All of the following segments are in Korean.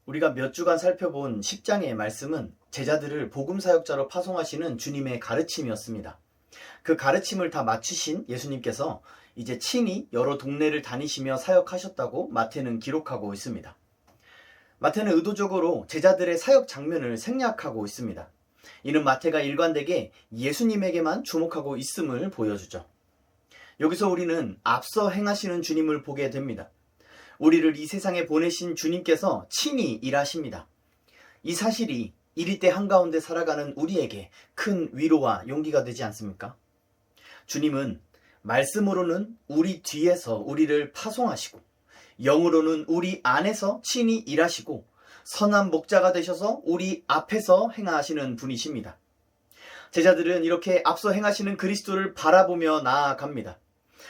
우리가 몇 주간 살펴본 10장의 말씀은 제자들을 복음 사역자로 파송하시는 주님의 가르침이었습니다. 그 가르침을 다 마치신 예수님께서 이제 친히 여러 동네를 다니시며 사역하셨다고 마태는 기록하고 있습니다. 마태는 의도적으로 제자들의 사역 장면을 생략하고 있습니다. 이는 마태가 일관되게 예수님에게만 주목하고 있음을 보여주죠. 여기서 우리는 앞서 행하시는 주님을 보게 됩니다. 우리를 이 세상에 보내신 주님께서 친히 일하십니다. 이 사실이 이리 때 한가운데 살아가는 우리에게 큰 위로와 용기가 되지 않습니까? 주님은 말씀으로는 우리 뒤에서 우리를 파송하시고 영으로는 우리 안에서 친히 일하시고 선한 목자가 되셔서 우리 앞에서 행하시는 분이십니다. 제자들은 이렇게 앞서 행하시는 그리스도를 바라보며 나아갑니다.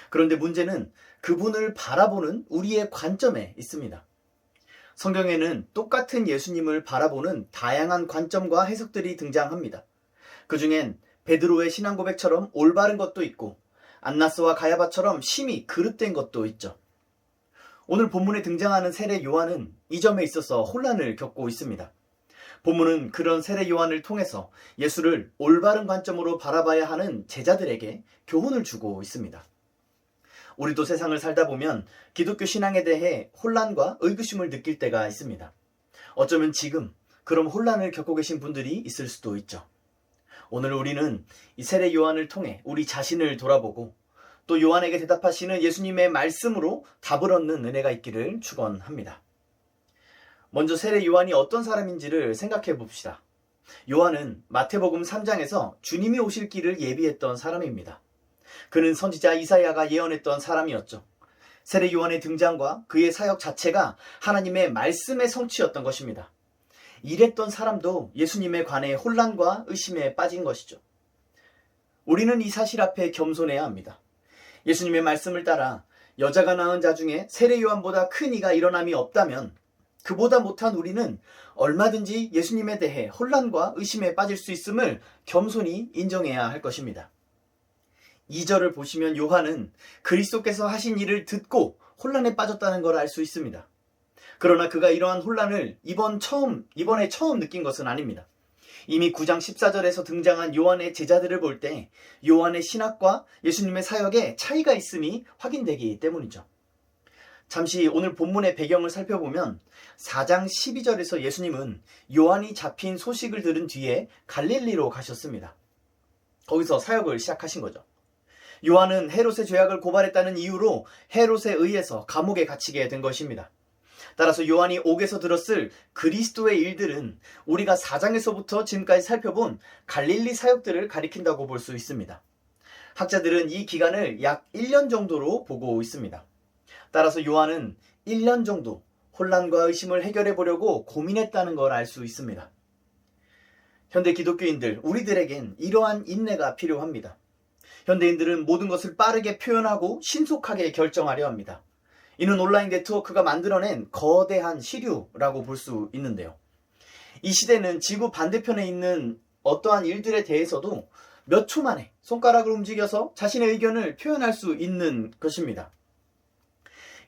그런데 문제는 그분을 바라보는 우리의 관점에 있습니다. 성경에는 똑같은 예수님을 바라보는 다양한 관점과 해석들이 등장합니다. 그 중엔 베드로의 신앙 고백처럼 올바른 것도 있고 안나스와 가야바처럼 심히 그릇된 것도 있죠. 오늘 본문에 등장하는 세례 요한은 이 점에 있어서 혼란을 겪고 있습니다. 본문은 그런 세례 요한을 통해서 예수를 올바른 관점으로 바라봐야 하는 제자들에게 교훈을 주고 있습니다. 우리도 세상을 살다 보면 기독교 신앙에 대해 혼란과 의구심을 느낄 때가 있습니다. 어쩌면 지금 그런 혼란을 겪고 계신 분들이 있을 수도 있죠. 오늘 우리는 이 세례 요한을 통해 우리 자신을 돌아보고 또 요한에게 대답하시는 예수님의 말씀으로 답을 얻는 은혜가 있기를 축원합니다. 먼저 세례 요한이 어떤 사람인지를 생각해 봅시다. 요한은 마태복음 3장에서 주님이 오실 길을 예비했던 사람입니다. 그는 선지자 이사야가 예언했던 사람이었죠. 세례 요한의 등장과 그의 사역 자체가 하나님의 말씀의 성취였던 것입니다. 이랬던 사람도 예수님에 관해 혼란과 의심에 빠진 것이죠. 우리는 이 사실 앞에 겸손해야 합니다. 예수님의 말씀을 따라 여자가 낳은 자 중에 세례 요한보다 큰 이가 일어남이 없다면 그보다 못한 우리는 얼마든지 예수님에 대해 혼란과 의심에 빠질 수 있음을 겸손히 인정해야 할 것입니다. 2절을 보시면 요한은 그리스도께서 하신 일을 듣고 혼란에 빠졌다는 걸 알 수 있습니다. 그러나 그가 이러한 혼란을 이번에 처음 느낀 것은 아닙니다. 이미 9장 14절에서 등장한 요한의 제자들을 볼 때 요한의 신학과 예수님의 사역에 차이가 있음이 확인되기 때문이죠. 잠시 오늘 본문의 배경을 살펴보면 4장 12절에서 예수님은 요한이 잡힌 소식을 들은 뒤에 갈릴리로 가셨습니다. 거기서 사역을 시작하신 거죠. 요한은 헤롯의 죄악을 고발했다는 이유로 헤롯에 의해서 감옥에 갇히게 된 것입니다. 따라서 요한이 옥에서 들었을 그리스도의 일들은 우리가 4장에서부터 지금까지 살펴본 갈릴리 사역들을 가리킨다고 볼 수 있습니다. 학자들은 이 기간을 약 1년 정도로 보고 있습니다. 따라서 요한은 1년 정도 혼란과 의심을 해결해 보려고 고민했다는 걸 알 수 있습니다. 현대 기독교인들, 우리들에겐 이러한 인내가 필요합니다. 현대인들은 모든 것을 빠르게 표현하고 신속하게 결정하려 합니다. 이는 온라인 네트워크가 만들어낸 거대한 시류라고 볼 수 있는데요. 이 시대는 지구 반대편에 있는 어떠한 일들에 대해서도 몇 초 만에 손가락을 움직여서 자신의 의견을 표현할 수 있는 것입니다.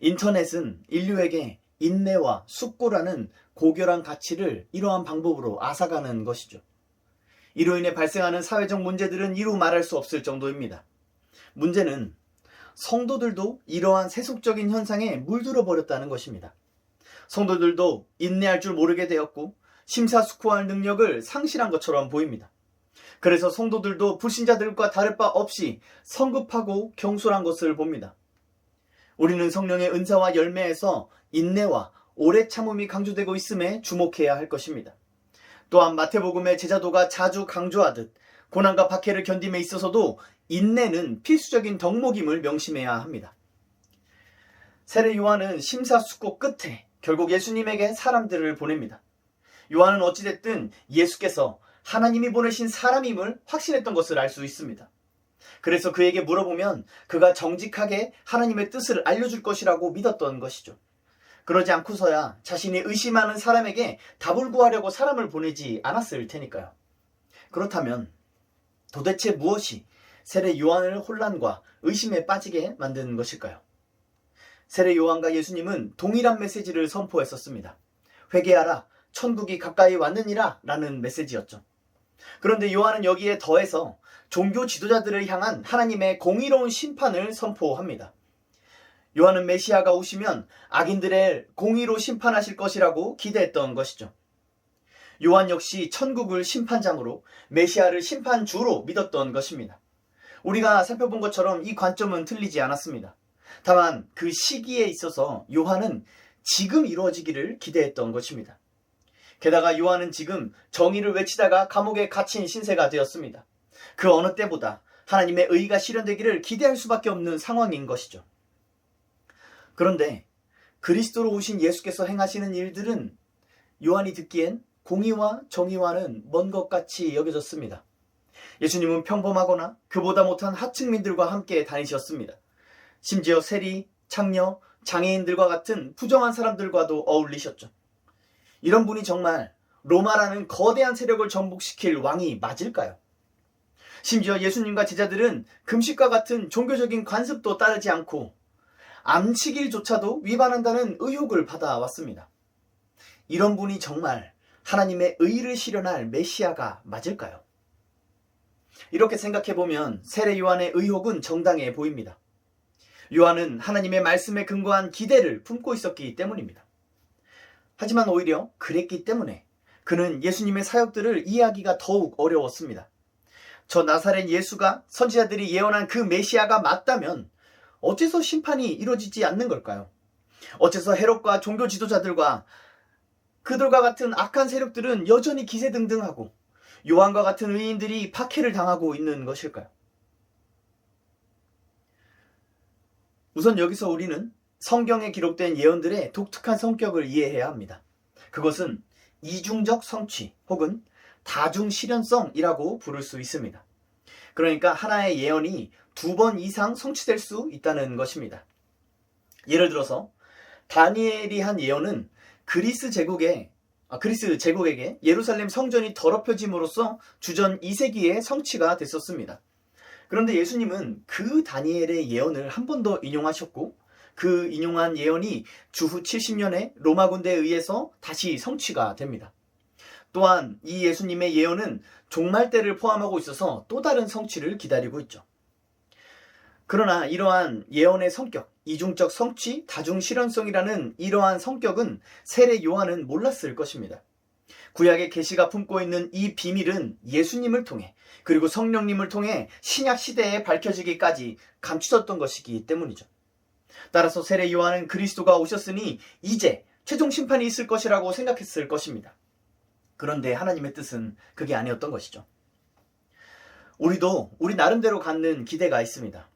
인터넷은 인류에게 인내와 숙고라는 고결한 가치를 이러한 방법으로 앗아가는 것이죠. 이로 인해 발생하는 사회적 문제들은 이루 말할 수 없을 정도입니다. 문제는 성도들도 이러한 세속적인 현상에 물들어 버렸다는 것입니다. 성도들도 인내할 줄 모르게 되었고 심사숙고할 능력을 상실한 것처럼 보입니다. 그래서 성도들도 불신자들과 다를 바 없이 성급하고 경솔한 것을 봅니다. 우리는 성령의 은사와 열매에서 인내와 오래 참음이 강조되고 있음에 주목해야 할 것입니다. 또한 마태복음의 제자도가 자주 강조하듯 고난과 박해를 견딤에 있어서도 인내는 필수적인 덕목임을 명심해야 합니다. 세례 요한은 심사숙고 끝에 결국 예수님에게 사람들을 보냅니다. 요한은 어찌됐든 예수께서 하나님이 보내신 사람임을 확신했던 것을 알 수 있습니다. 그래서 그에게 물어보면 그가 정직하게 하나님의 뜻을 알려줄 것이라고 믿었던 것이죠. 그러지 않고서야 자신이 의심하는 사람에게 답을 구하려고 사람을 보내지 않았을 테니까요. 그렇다면 도대체 무엇이 세례 요한을 혼란과 의심에 빠지게 만든 것일까요? 세례 요한과 예수님은 동일한 메시지를 선포했었습니다. 회개하라, 천국이 가까이 왔느니라 라는 메시지였죠. 그런데 요한은 여기에 더해서 종교 지도자들을 향한 하나님의 공의로운 심판을 선포합니다. 요한은 메시아가 오시면 악인들의 공의로 심판하실 것이라고 기대했던 것이죠. 요한 역시 천국을 심판장으로, 메시아를 심판주로 믿었던 것입니다. 우리가 살펴본 것처럼 이 관점은 틀리지 않았습니다. 다만 그 시기에 있어서 요한은 지금 이루어지기를 기대했던 것입니다. 게다가 요한은 지금 정의를 외치다가 감옥에 갇힌 신세가 되었습니다. 그 어느 때보다 하나님의 의가 실현되기를 기대할 수밖에 없는 상황인 것이죠. 그런데 그리스도로 오신 예수께서 행하시는 일들은 요한이 듣기엔 공의와 정의와는 먼 것 같이 여겨졌습니다. 예수님은 평범하거나 그보다 못한 하층민들과 함께 다니셨습니다. 심지어 세리, 창녀, 장애인들과 같은 부정한 사람들과도 어울리셨죠. 이런 분이 정말 로마라는 거대한 세력을 정복시킬 왕이 맞을까요? 심지어 예수님과 제자들은 금식과 같은 종교적인 관습도 따르지 않고 암치길조차도 위반한다는 의혹을 받아왔습니다. 이런 분이 정말 하나님의 의를 실현할 메시아가 맞을까요? 이렇게 생각해보면 세례 요한의 의혹은 정당해 보입니다. 요한은 하나님의 말씀에 근거한 기대를 품고 있었기 때문입니다. 하지만 오히려 그랬기 때문에 그는 예수님의 사역들을 이해하기가 더욱 어려웠습니다. 저 나사렛 예수가 선지자들이 예언한 그 메시아가 맞다면 어째서 심판이 이루어지지 않는 걸까요? 어째서 헤롯과 종교 지도자들과 그들과 같은 악한 세력들은 여전히 기세등등하고 요한과 같은 의인들이 박해를 당하고 있는 것일까요? 우선 여기서 우리는 성경에 기록된 예언들의 독특한 성격을 이해해야 합니다. 그것은 이중적 성취 혹은 다중실현성이라고 부를 수 있습니다. 그러니까 하나의 예언이 2번 이상 성취될 수 있다는 것입니다. 예를 들어서 다니엘이 한 예언은 그리스 제국에게 예루살렘 성전이 더럽혀짐으로써 주전 2세기에 성취가 됐었습니다. 그런데 예수님은 그 다니엘의 예언을 한 번 더 인용하셨고 그 인용한 예언이 주후 70년에 로마 군대에 의해서 다시 성취가 됩니다. 또한 이 예수님의 예언은 종말 때를 포함하고 있어서 또 다른 성취를 기다리고 있죠. 그러나 이러한 예언의 성격, 이중적 성취, 다중실현성이라는 이러한 성격은 세례 요한은 몰랐을 것입니다. 구약의 계시가 품고 있는 이 비밀은 예수님을 통해 그리고 성령님을 통해 신약 시대에 밝혀지기까지 감추졌던 것이기 때문이죠. 따라서 세례 요한은 그리스도가 오셨으니 이제 최종 심판이 있을 것이라고 생각했을 것입니다. 그런데 하나님의 뜻은 그게 아니었던 것이죠. 우리도 우리 나름대로 갖는 기대가 있습니다.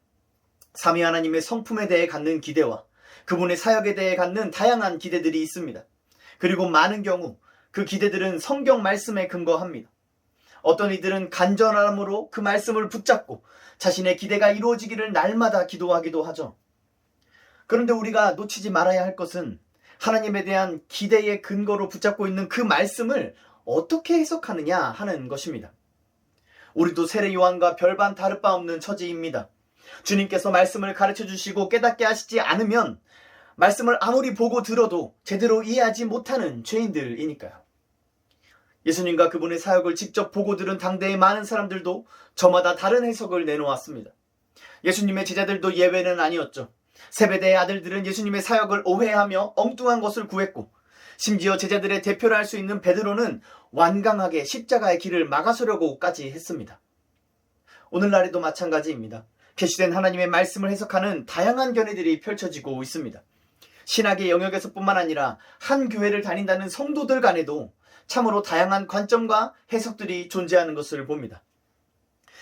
삼위 하나님의 성품에 대해 갖는 기대와 그분의 사역에 대해 갖는 다양한 기대들이 있습니다. 그리고 많은 경우 그 기대들은 성경 말씀에 근거합니다. 어떤 이들은 간절함으로 그 말씀을 붙잡고 자신의 기대가 이루어지기를 날마다 기도하기도 하죠. 그런데 우리가 놓치지 말아야 할 것은 하나님에 대한 기대의 근거로 붙잡고 있는 그 말씀을 어떻게 해석하느냐 하는 것입니다. 우리도 세례 요한과 별반 다를 바 없는 처지입니다. 주님께서 말씀을 가르쳐 주시고 깨닫게 하시지 않으면 말씀을 아무리 보고 들어도 제대로 이해하지 못하는 죄인들이니까요. 예수님과 그분의 사역을 직접 보고 들은 당대의 많은 사람들도 저마다 다른 해석을 내놓았습니다. 예수님의 제자들도 예외는 아니었죠. 세베대의 아들들은 예수님의 사역을 오해하며 엉뚱한 것을 구했고 심지어 제자들의 대표를 할 수 있는 베드로는 완강하게 십자가의 길을 막아서려고까지 했습니다. 오늘날에도 마찬가지입니다. 계시된 하나님의 말씀을 해석하는 다양한 견해들이 펼쳐지고 있습니다. 신학의 영역에서뿐만 아니라 한 교회를 다닌다는 성도들 간에도 참으로 다양한 관점과 해석들이 존재하는 것을 봅니다.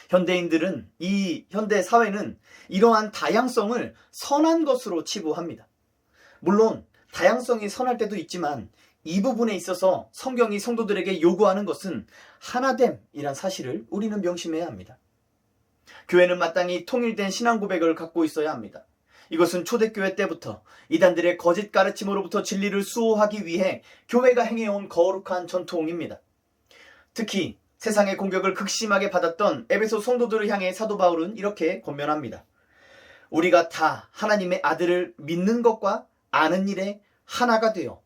현대인들은 이 현대 사회는 이러한 다양성을 선한 것으로 치부합니다. 물론 다양성이 선할 때도 있지만 이 부분에 있어서 성경이 성도들에게 요구하는 것은 하나됨이란 사실을 우리는 명심해야 합니다. 교회는 마땅히 통일된 신앙 고백을 갖고 있어야 합니다. 이것은 초대교회 때부터 이단들의 거짓 가르침으로부터 진리를 수호하기 위해 교회가 행해온 거룩한 전통입니다. 특히 세상의 공격을 극심하게 받았던 에베소 성도들을 향해 사도 바울은 이렇게 권면합니다. 우리가 다 하나님의 아들을 믿는 것과 아는 일에 하나가 되어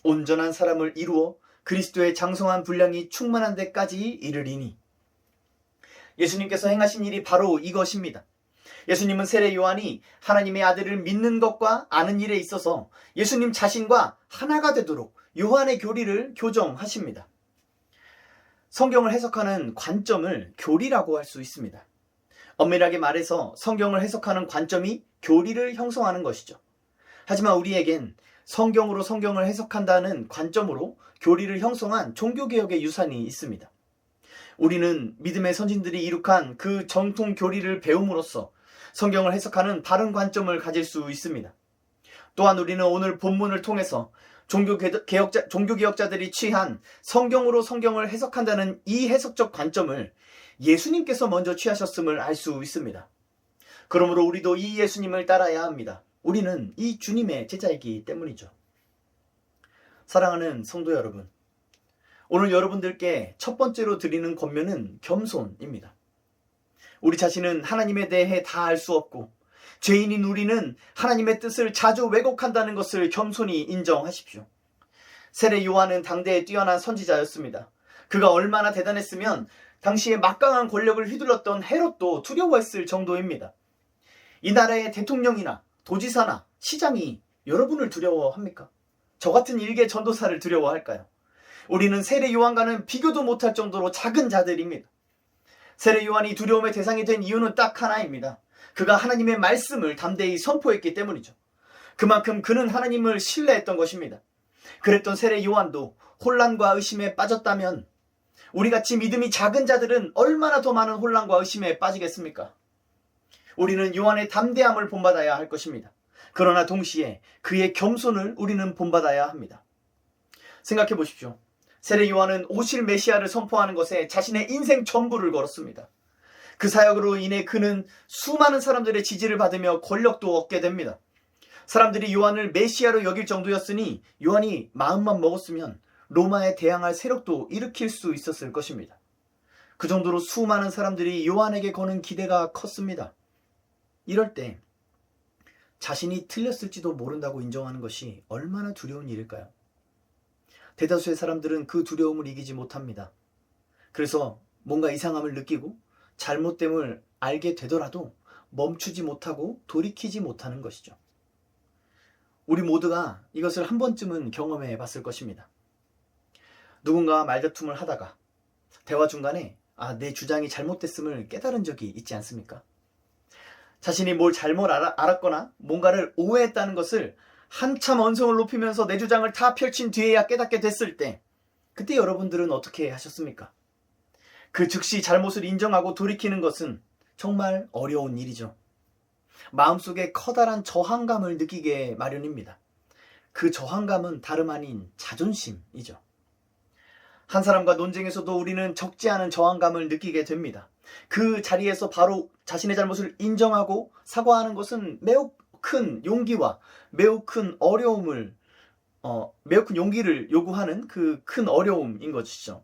온전한 사람을 이루어 그리스도의 장성한 분량이 충만한 데까지 이르리니. 예수님께서 행하신 일이 바로 이것입니다. 예수님은 세례 요한이 하나님의 아들을 믿는 것과 아는 일에 있어서 예수님 자신과 하나가 되도록 요한의 교리를 교정하십니다. 성경을 해석하는 관점을 교리라고 할 수 있습니다. 엄밀하게 말해서 성경을 해석하는 관점이 교리를 형성하는 것이죠. 하지만 우리에겐 성경으로 성경을 해석한다는 관점으로 교리를 형성한 종교개혁의 유산이 있습니다. 우리는 믿음의 선진들이 이룩한 그 정통 교리를 배움으로써 성경을 해석하는 바른 관점을 가질 수 있습니다. 또한 우리는 오늘 본문을 통해서 종교개혁자들이 취한 성경으로 성경을 해석한다는 이 해석적 관점을 예수님께서 먼저 취하셨음을 알 수 있습니다. 그러므로 우리도 이 예수님을 따라야 합니다. 우리는 이 주님의 제자이기 때문이죠. 사랑하는 성도 여러분, 오늘 여러분들께 첫 번째로 드리는 권면은 겸손입니다. 우리 자신은 하나님에 대해 다 알 수 없고 죄인인 우리는 하나님의 뜻을 자주 왜곡한다는 것을 겸손히 인정하십시오. 세례 요한은 당대에 뛰어난 선지자였습니다. 그가 얼마나 대단했으면 당시에 막강한 권력을 휘둘렀던 헤롯도 두려워했을 정도입니다. 이 나라의 대통령이나 도지사나 시장이 여러분을 두려워합니까? 저 같은 일개 전도사를 두려워할까요? 우리는 세례 요한과는 비교도 못할 정도로 작은 자들입니다. 세례 요한이 두려움의 대상이 된 이유는 딱 하나입니다. 그가 하나님의 말씀을 담대히 선포했기 때문이죠. 그만큼 그는 하나님을 신뢰했던 것입니다. 그랬던 세례 요한도 혼란과 의심에 빠졌다면 우리같이 믿음이 작은 자들은 얼마나 더 많은 혼란과 의심에 빠지겠습니까? 우리는 요한의 담대함을 본받아야 할 것입니다. 그러나 동시에 그의 겸손을 우리는 본받아야 합니다. 생각해 보십시오. 세례 요한은 오실 메시아를 선포하는 것에 자신의 인생 전부를 걸었습니다. 그 사역으로 인해 그는 수많은 사람들의 지지를 받으며 권력도 얻게 됩니다. 사람들이 요한을 메시아로 여길 정도였으니 요한이 마음만 먹었으면 로마에 대항할 세력도 일으킬 수 있었을 것입니다. 그 정도로 수많은 사람들이 요한에게 거는 기대가 컸습니다. 이럴 때 자신이 틀렸을지도 모른다고 인정하는 것이 얼마나 두려운 일일까요? 대다수의 사람들은 그 두려움을 이기지 못합니다. 그래서 뭔가 이상함을 느끼고 잘못됨을 알게 되더라도 멈추지 못하고 돌이키지 못하는 것이죠. 우리 모두가 이것을 한 번쯤은 경험해 봤을 것입니다. 누군가와 말다툼을 하다가 대화 중간에 내 주장이 잘못됐음을 깨달은 적이 있지 않습니까? 자신이 뭘 잘못 알았거나 뭔가를 오해했다는 것을 한참 언성을 높이면서 내 주장을 다 펼친 뒤에야 깨닫게 됐을 때 그때 여러분들은 어떻게 하셨습니까? 그 즉시 잘못을 인정하고 돌이키는 것은 정말 어려운 일이죠. 마음속에 커다란 저항감을 느끼게 마련입니다. 그 저항감은 다름 아닌 자존심이죠. 한 사람과 논쟁에서도 우리는 적지 않은 저항감을 느끼게 됩니다. 그 자리에서 바로 자신의 잘못을 인정하고 사과하는 것은 매우 큰 용기와 매우 큰 용기를 요구하는 그 큰 어려움인 것이죠.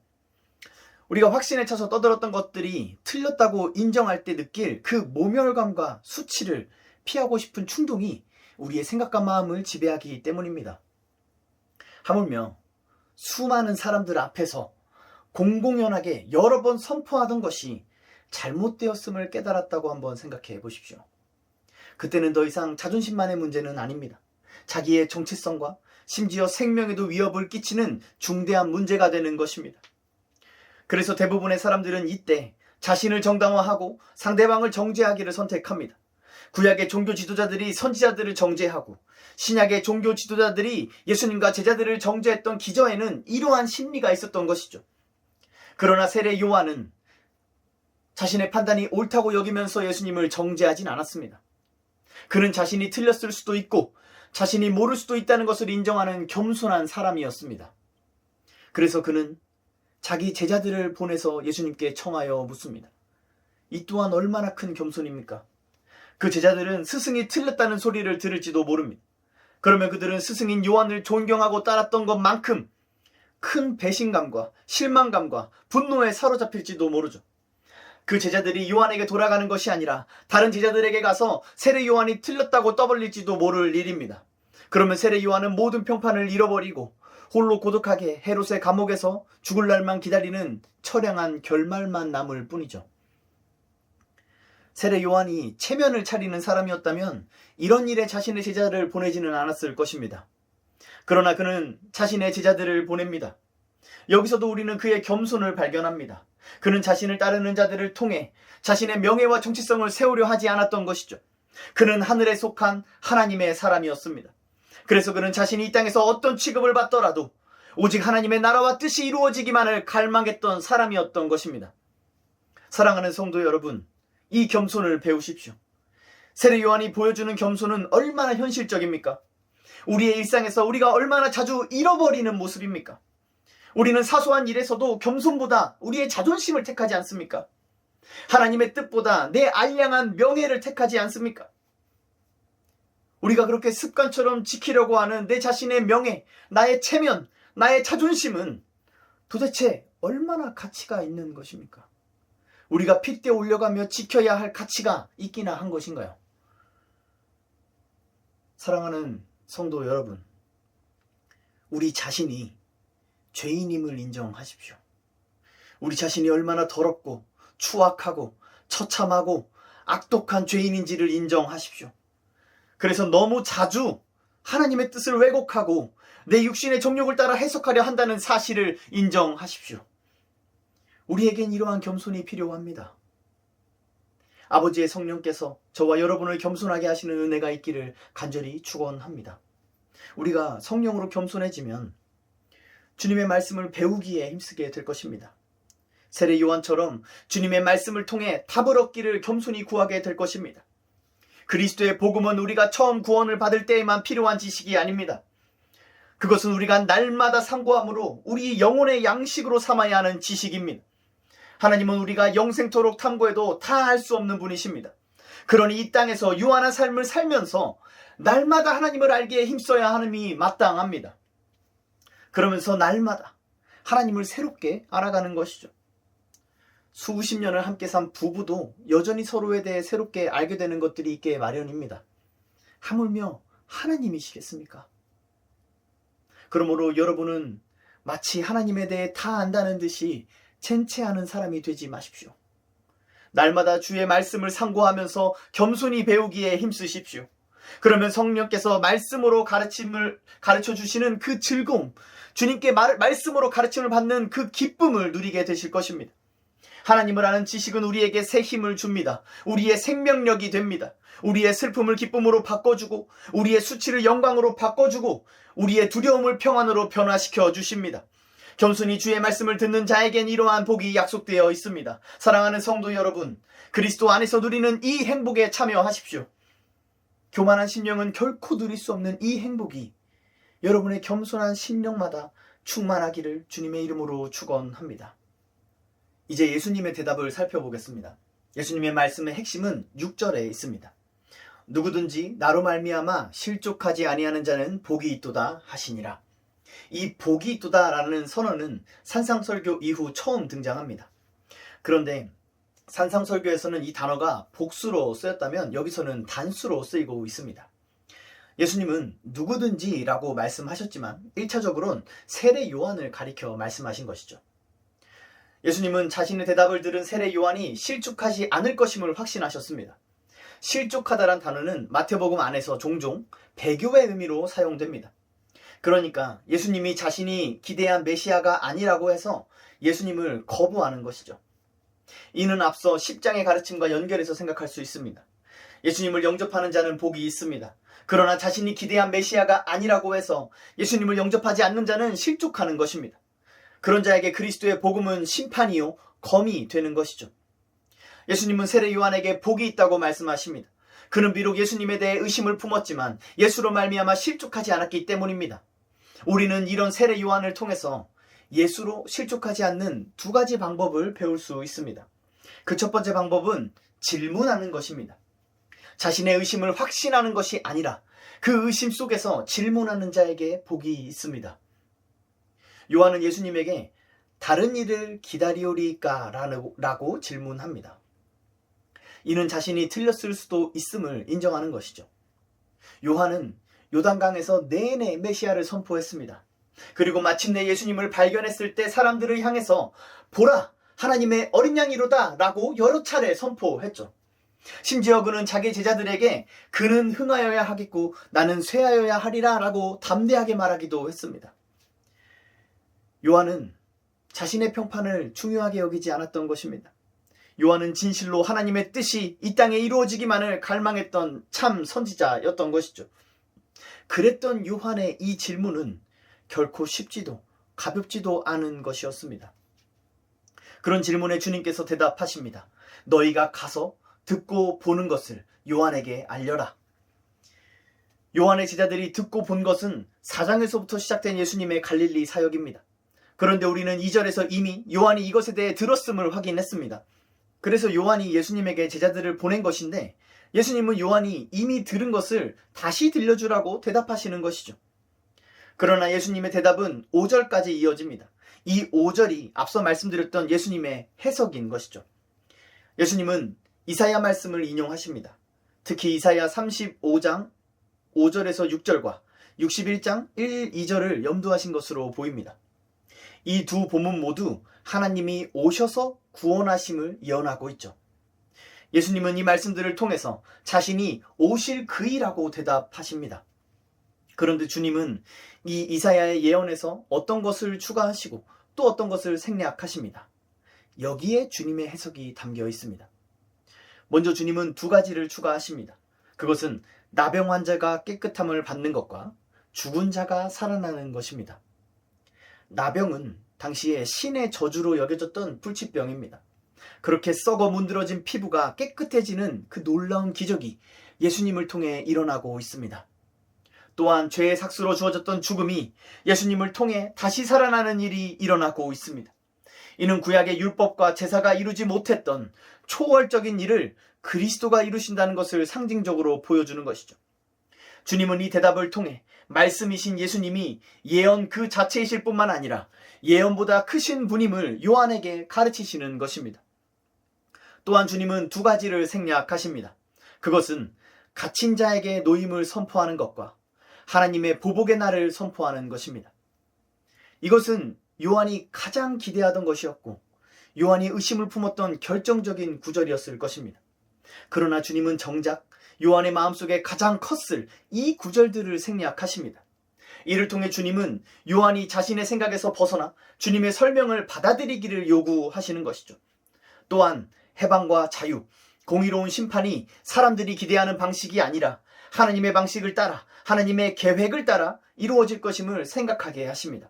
우리가 확신에 차서 떠들었던 것들이 틀렸다고 인정할 때 느낄 그 모멸감과 수치를 피하고 싶은 충동이 우리의 생각과 마음을 지배하기 때문입니다. 하물며 수많은 사람들 앞에서 공공연하게 여러 번 선포하던 것이 잘못되었음을 깨달았다고 한번 생각해 보십시오. 그때는 더 이상 자존심만의 문제는 아닙니다. 자기의 정체성과 심지어 생명에도 위협을 끼치는 중대한 문제가 되는 것입니다. 그래서 대부분의 사람들은 이때 자신을 정당화하고 상대방을 정죄하기를 선택합니다. 구약의 종교 지도자들이 선지자들을 정죄하고 신약의 종교 지도자들이 예수님과 제자들을 정죄했던 기저에는 이러한 심리가 있었던 것이죠. 그러나 세례 요한은 자신의 판단이 옳다고 여기면서 예수님을 정죄하진 않았습니다. 그는 자신이 틀렸을 수도 있고 자신이 모를 수도 있다는 것을 인정하는 겸손한 사람이었습니다. 그래서 그는 자기 제자들을 보내서 예수님께 청하여 묻습니다. 이 또한 얼마나 큰 겸손입니까? 그 제자들은 스승이 틀렸다는 소리를 들을지도 모릅니다. 그러면 그들은 스승인 요한을 존경하고 따랐던 것만큼 큰 배신감과 실망감과 분노에 사로잡힐지도 모르죠. 그 제자들이 요한에게 돌아가는 것이 아니라 다른 제자들에게 가서 세례 요한이 틀렸다고 떠벌릴지도 모를 일입니다. 그러면 세례 요한은 모든 평판을 잃어버리고 홀로 고독하게 헤롯의 감옥에서 죽을 날만 기다리는 처량한 결말만 남을 뿐이죠. 세례 요한이 체면을 차리는 사람이었다면 이런 일에 자신의 제자를 보내지는 않았을 것입니다. 그러나 그는 자신의 제자들을 보냅니다. 여기서도 우리는 그의 겸손을 발견합니다. 그는 자신을 따르는 자들을 통해 자신의 명예와 정체성을 세우려 하지 않았던 것이죠. 그는 하늘에 속한 하나님의 사람이었습니다. 그래서 그는 자신이 이 땅에서 어떤 취급을 받더라도 오직 하나님의 나라와 뜻이 이루어지기만을 갈망했던 사람이었던 것입니다. 사랑하는 성도 여러분, 이 겸손을 배우십시오. 세례 요한이 보여주는 겸손은 얼마나 현실적입니까? 우리의 일상에서 우리가 얼마나 자주 잃어버리는 모습입니까? 우리는 사소한 일에서도 겸손보다 우리의 자존심을 택하지 않습니까? 하나님의 뜻보다 내 알량한 명예를 택하지 않습니까? 우리가 그렇게 습관처럼 지키려고 하는 내 자신의 명예, 나의 체면, 나의 자존심은 도대체 얼마나 가치가 있는 것입니까? 우리가 핏대 올려가며 지켜야 할 가치가 있기나 한 것인가요? 사랑하는 성도 여러분, 우리 자신이 죄인임을 인정하십시오. 우리 자신이 얼마나 더럽고 추악하고 처참하고 악독한 죄인인지를 인정하십시오. 그래서 너무 자주 하나님의 뜻을 왜곡하고 내 육신의 정욕을 따라 해석하려 한다는 사실을 인정하십시오. 우리에겐 이러한 겸손이 필요합니다. 아버지의 성령께서 저와 여러분을 겸손하게 하시는 은혜가 있기를 간절히 축원합니다. 우리가 성령으로 겸손해지면 주님의 말씀을 배우기에 힘쓰게 될 것입니다. 세례 요한처럼 주님의 말씀을 통해 답을 얻기를 겸손히 구하게 될 것입니다. 그리스도의 복음은 우리가 처음 구원을 받을 때에만 필요한 지식이 아닙니다. 그것은 우리가 날마다 상고함으로 우리 영혼의 양식으로 삼아야 하는 지식입니다. 하나님은 우리가 영생토록 탐구해도 다 알 수 없는 분이십니다. 그러니 이 땅에서 유한한 삶을 살면서 날마다 하나님을 알기에 힘써야 하는이 마땅합니다. 그러면서 날마다 하나님을 새롭게 알아가는 것이죠. 수십 년을 함께 산 부부도 여전히 서로에 대해 새롭게 알게 되는 것들이 있게 마련입니다. 하물며 하나님이시겠습니까? 그러므로 여러분은 마치 하나님에 대해 다 안다는 듯이 젠체하는 사람이 되지 마십시오. 날마다 주의 말씀을 상고하면서 겸손히 배우기에 힘쓰십시오. 그러면 성령께서 말씀으로 가르쳐 주시는 그 즐거움, 주님께 말씀으로 가르침을 받는 그 기쁨을 누리게 되실 것입니다. 하나님을 아는 지식은 우리에게 새 힘을 줍니다. 우리의 생명력이 됩니다. 우리의 슬픔을 기쁨으로 바꿔주고 우리의 수치를 영광으로 바꿔주고 우리의 두려움을 평안으로 변화시켜 주십니다. 겸손히 주의 말씀을 듣는 자에겐 이러한 복이 약속되어 있습니다. 사랑하는 성도 여러분, 그리스도 안에서 누리는 이 행복에 참여하십시오. 교만한 심령은 결코 누릴 수 없는 이 행복이 여러분의 겸손한 심령마다 충만하기를 주님의 이름으로 축원합니다. 이제 예수님의 대답을 살펴보겠습니다. 예수님의 말씀의 핵심은 6절에 있습니다. 누구든지 나로 말미암아 실족하지 아니하는 자는 복이 있도다 하시니라. 이 복이 있도다라는 선언은 산상설교 이후 처음 등장합니다. 그런데 산상설교에서는 이 단어가 복수로 쓰였다면 여기서는 단수로 쓰이고 있습니다. 예수님은 누구든지라고 말씀하셨지만 1차적으로는 세례 요한을 가리켜 말씀하신 것이죠. 예수님은 자신의 대답을 들은 세례 요한이 실족하지 않을 것임을 확신하셨습니다. 실족하다란 단어는 마태복음 안에서 종종 배교의 의미로 사용됩니다. 그러니까 예수님이 자신이 기대한 메시아가 아니라고 해서 예수님을 거부하는 것이죠. 이는 앞서 10장의 가르침과 연결해서 생각할 수 있습니다. 예수님을 영접하는 자는 복이 있습니다. 그러나 자신이 기대한 메시아가 아니라고 해서 예수님을 영접하지 않는 자는 실족하는 것입니다. 그런 자에게 그리스도의 복음은 심판이요 검이 되는 것이죠. 예수님은 세례 요한에게 복이 있다고 말씀하십니다. 그는 비록 예수님에 대해 의심을 품었지만 예수로 말미암아 실족하지 않았기 때문입니다. 우리는 이런 세례 요한을 통해서 예수로 실족하지 않는 두 가지 방법을 배울 수 있습니다. 그 첫 번째 방법은 질문하는 것입니다. 자신의 의심을 확신하는 것이 아니라 그 의심 속에서 질문하는 자에게 복이 있습니다. 요한은 예수님에게 다른 일을 기다리오리까? 라고 질문합니다. 이는 자신이 틀렸을 수도 있음을 인정하는 것이죠. 요한은 요단강에서 내내 메시아를 선포했습니다. 그리고 마침내 예수님을 발견했을 때 사람들을 향해서 보라! 하나님의 어린 양이로다! 라고 여러 차례 선포했죠. 심지어 그는 자기 제자들에게 그는 흥하여야 하겠고 나는 쇠하여야 하리라 라고 담대하게 말하기도 했습니다. 요한은 자신의 평판을 중요하게 여기지 않았던 것입니다. 요한은 진실로 하나님의 뜻이 이 땅에 이루어지기만을 갈망했던 참 선지자였던 것이죠. 그랬던 요한의 이 질문은 결코 쉽지도 가볍지도 않은 것이었습니다. 그런 질문에 주님께서 대답하십니다. 너희가 가서 듣고 보는 것을 요한에게 알려라. 요한의 제자들이 듣고 본 것은 4장에서부터 시작된 예수님의 갈릴리 사역입니다. 그런데 우리는 2절에서 이미 요한이 이것에 대해 들었음을 확인했습니다. 그래서 요한이 예수님에게 제자들을 보낸 것인데 예수님은 요한이 이미 들은 것을 다시 들려주라고 대답하시는 것이죠. 그러나 예수님의 대답은 5절까지 이어집니다. 이 5절이 앞서 말씀드렸던 예수님의 해석인 것이죠. 예수님은 이사야 말씀을 인용하십니다. 특히 이사야 35장 5절에서 6절과 61장 1, 2절을 염두하신 것으로 보입니다. 이 두 본문 모두 하나님이 오셔서 구원하심을 예언하고 있죠. 예수님은 이 말씀들을 통해서 자신이 오실 그이라고 대답하십니다. 그런데 주님은 이 이사야의 예언에서 어떤 것을 추가하시고 또 어떤 것을 생략하십니다. 여기에 주님의 해석이 담겨 있습니다. 먼저 주님은 두 가지를 추가하십니다. 그것은 나병 환자가 깨끗함을 받는 것과 죽은 자가 살아나는 것입니다. 나병은 당시에 신의 저주로 여겨졌던 불치병입니다. 그렇게 썩어 문드러진 피부가 깨끗해지는 그 놀라운 기적이 예수님을 통해 일어나고 있습니다. 또한 죄의 삭수로 주어졌던 죽음이 예수님을 통해 다시 살아나는 일이 일어나고 있습니다. 이는 구약의 율법과 제사가 이루지 못했던 초월적인 일을 그리스도가 이루신다는 것을 상징적으로 보여주는 것이죠. 주님은 이 대답을 통해 말씀이신 예수님이 예언 그 자체이실 뿐만 아니라 예언보다 크신 분임을 요한에게 가르치시는 것입니다. 또한 주님은 두 가지를 생략하십니다. 그것은 갇힌 자에게 노임을 선포하는 것과 하나님의 보복의 날을 선포하는 것입니다. 이것은 요한이 가장 기대하던 것이었고 요한이 의심을 품었던 결정적인 구절이었을 것입니다. 그러나 주님은 정작 요한의 마음속에 가장 컸을 이 구절들을 생략하십니다. 이를 통해 주님은 요한이 자신의 생각에서 벗어나 주님의 설명을 받아들이기를 요구하시는 것이죠. 또한 해방과 자유, 공의로운 심판이 사람들이 기대하는 방식이 아니라 하나님의 방식을 따라 하나님의 계획을 따라 이루어질 것임을 생각하게 하십니다.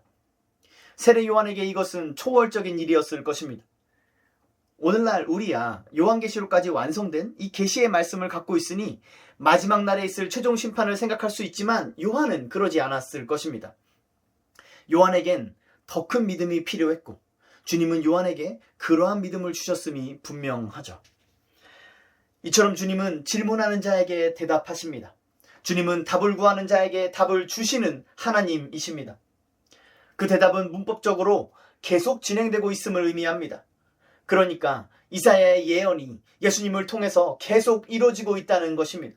세례 요한에게 이것은 초월적인 일이었을 것입니다. 오늘날 우리야 요한계시록까지 완성된 이 계시의 말씀을 갖고 있으니 마지막 날에 있을 최종 심판을 생각할 수 있지만 요한은 그러지 않았을 것입니다. 요한에겐 더 큰 믿음이 필요했고 주님은 요한에게 그러한 믿음을 주셨음이 분명하죠. 이처럼 주님은 질문하는 자에게 대답하십니다. 주님은 답을 구하는 자에게 답을 주시는 하나님이십니다. 그 대답은 문법적으로 계속 진행되고 있음을 의미합니다. 그러니까 이사야의 예언이 예수님을 통해서 계속 이루어지고 있다는 것입니다.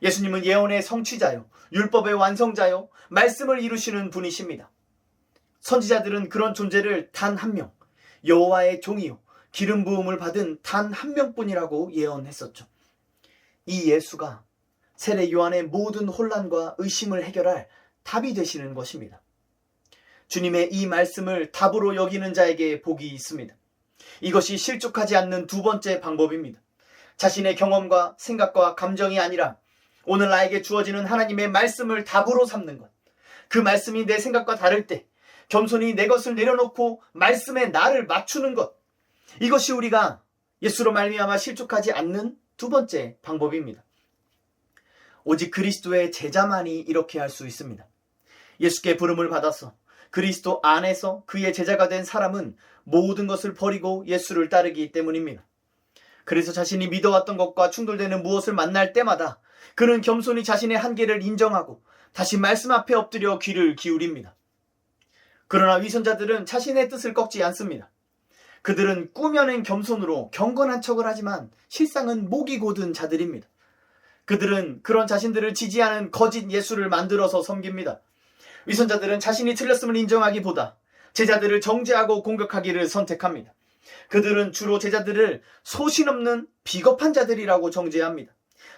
예수님은 예언의 성취자요, 율법의 완성자요, 말씀을 이루시는 분이십니다. 선지자들은 그런 존재를 단 한 명, 여호와의 종이요, 기름 부음을 받은 단 한 명뿐이라고 예언했었죠. 이 예수가 세례 요한의 모든 혼란과 의심을 해결할 답이 되시는 것입니다. 주님의 이 말씀을 답으로 여기는 자에게 복이 있습니다. 이것이 실족하지 않는 두 번째 방법입니다. 자신의 경험과 생각과 감정이 아니라 오늘 나에게 주어지는 하나님의 말씀을 답으로 삼는 것. 그 말씀이 내 생각과 다를 때 겸손히 내 것을 내려놓고 말씀에 나를 맞추는 것. 이것이 우리가 예수로 말미암아 실족하지 않는 두 번째 방법입니다. 오직 그리스도의 제자만이 이렇게 할 수 있습니다. 예수께 부름을 받아서 그리스도 안에서 그의 제자가 된 사람은 모든 것을 버리고 예수를 따르기 때문입니다. 그래서 자신이 믿어왔던 것과 충돌되는 무엇을 만날 때마다 그는 겸손히 자신의 한계를 인정하고 다시 말씀 앞에 엎드려 귀를 기울입니다. 그러나 위선자들은 자신의 뜻을 꺾지 않습니다. 그들은 꾸며낸 겸손으로 경건한 척을 하지만 실상은 목이 곧은 자들입니다. 그들은 그런 자신들을 지지하는 거짓 예수를 만들어서 섬깁니다. 위선자들은 자신이 틀렸음을 인정하기보다 제자들을 정죄하고 공격하기를 선택합니다. 그들은 주로 제자들을 소신 없는 비겁한 자들이라고 정죄합니다.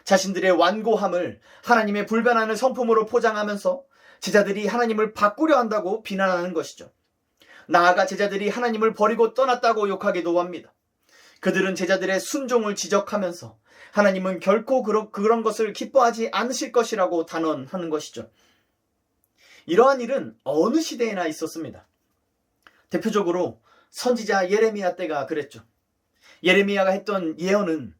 자신들의 완고함을 하나님의 불변하는 성품으로 포장하면서 제자들이 하나님을 바꾸려 한다고 비난하는 것이죠. 나아가 제자들이 하나님을 버리고 떠났다고 욕하기도 합니다. 그들은 제자들의 순종을 지적하면서 하나님은 결코 그런 것을 기뻐하지 않으실 것이라고 단언하는 것이죠. 이러한 일은 어느 시대에나 있었습니다. 대표적으로 선지자 예레미야 때가 그랬죠. 예레미야가 했던 예언은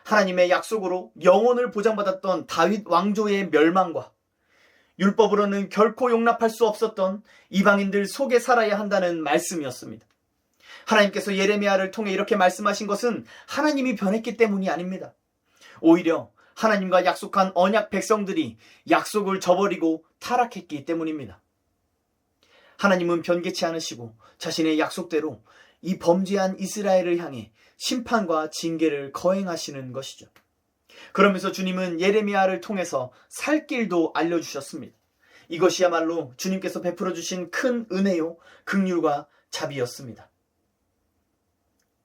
하나님의 약속으로 영원을 보장받았던 다윗 왕조의 멸망과 율법으로는 결코 용납할 수 없었던 이방인들 속에 살아야 한다는 말씀이었습니다. 하나님께서 예레미야를 통해 이렇게 말씀하신 것은 하나님이 변했기 때문이 아닙니다. 오히려 하나님과 약속한 언약 백성들이 약속을 저버리고 타락했기 때문입니다. 하나님은 변개치 않으시고 자신의 약속대로 이 범죄한 이스라엘을 향해 심판과 징계를 거행하시는 것이죠. 그러면서 주님은 예레미야를 통해서 살 길도 알려주셨습니다. 이것이야말로 주님께서 베풀어 주신 큰 은혜요, 긍휼과 자비였습니다.